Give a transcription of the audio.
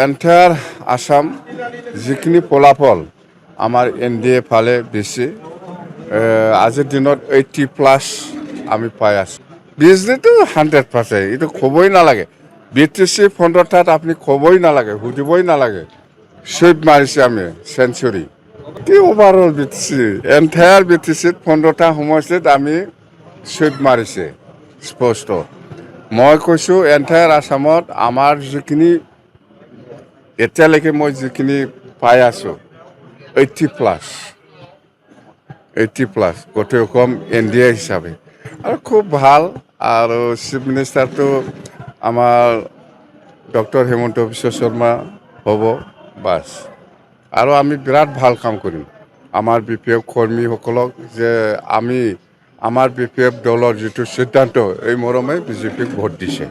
Entire Assam যিখিনি ফলাফল আমাৰ NDA ফালে বেছি আজিৰ দিনত 80+ আমি পাই আছোঁ বিজনেছটো 100%, এইটো ক'বই নালাগে। BTC 15টাত আপুনি ক'বই নালাগে, সুধিবই নালাগে, চুইপ মাৰিছে আমি চেঞ্চুৰী। কি অভাৰঅল BTC এণ্টায়াৰ BTCত 15টা সমষ্টিত আমি চুইপ মাৰিছে স্পষ্ট। মই কৈছোঁ এণ্টায়াৰ আসামত আমাৰ যিখিনি এতিয়ালৈকে মই যিখিনি পাই আছোঁ 80+ গোটেই অসম NDA হিচাপে আৰু খুব ভাল। আৰু চিফ মিনিষ্টাৰটো আমাৰ ডক্টৰ হিমন্ত বিশ্ব শৰ্মা হ'ব বাছ। আৰু আমি বিৰাট ভাল কাম কৰিম আমাৰ BPF কৰ্মীসকলক, যে আমি আমাৰ BPF দলৰ যিটো সিদ্ধান্ত এই মৰমে BJPক ভোট দিছে।